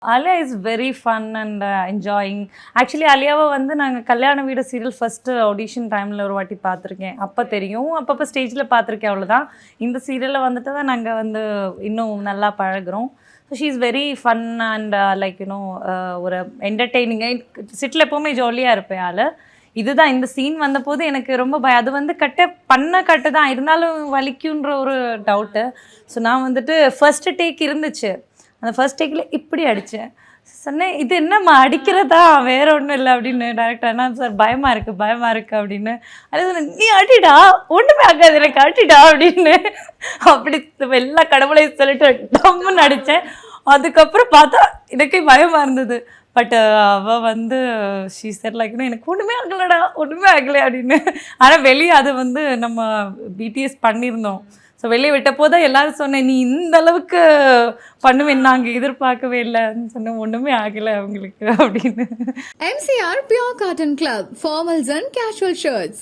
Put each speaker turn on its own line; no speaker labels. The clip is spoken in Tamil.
Alia is very fun and enjoying. Actually, அலியாவை வந்து நாங்கள் கல்யாண வீடு சீரியல் ஃபஸ்ட்டு ஆடிஷன் டைமில் ஒரு வாட்டி பார்த்துருக்கேன். அப்போ தெரியும், அப்பப்போ ஸ்டேஜில் பார்த்துருக்கேன், அவ்வளோதான். இந்த சீரியலில் வந்துட்டு தான் நாங்கள் வந்து இன்னும் நல்லா பழகுறோம். So she is very fun and like you know ஒரு என்டர்டெய்னிங்காக சிட்டில் எப்போவுமே ஜாலியாக இருப்பேன் ஆள். இதுதான் இந்த சீன் வந்தபோது எனக்கு ரொம்ப பயம். அது வந்து கட்டு தான் இருந்தாலும் வலிக்குன்ற ஒரு டவுட்டு. ஸோ நான் வந்துட்டு ஃபஸ்ட்டு டேக் இருந்துச்சு, அந்த ஃபர்ஸ்ட் டேக்கில் இப்படி அடித்தேன். சொன்னேன், இது என்னம்மா அடிக்கிறதா, வேற ஒன்றும் இல்லை அப்படின்னு. டேரக்டர் என்ன சார் பயமாக இருக்குது அப்படின்னு. அது சொன்னேன், நீ அடிடா, ஒன்றுமே ஆகாது எனக்கு, அடிடா அப்படின்னு. அப்படி எல்லா கடவுளையும் சொல்லிட்டு டம்முன்னு அடித்தேன். அதுக்கப்புறம் பார்த்தா எனக்கே பயமாக இருந்தது. பட் அவள் வந்து ஷீ செட் லைக் எனக்கு ஒன்றுமே ஆகலை அப்படின்னு. ஆனால் வெளியே அது வந்து நம்ம பிடிஎஸ் பண்ணியிருந்தோம். ஸோ வெளியே விட்ட போதான் எல்லாரும் சொன்னேன், நீ இந்த அளவுக்கு பண்ணுவேன் நாங்கள் எதிர்பார்க்கவே இல்லைன்னு சொன்னேன். ஒன்றுமே ஆகலை அவங்களுக்கு அப்படின்னு.
MCR Pure Cotton Club, formals and casual shirts.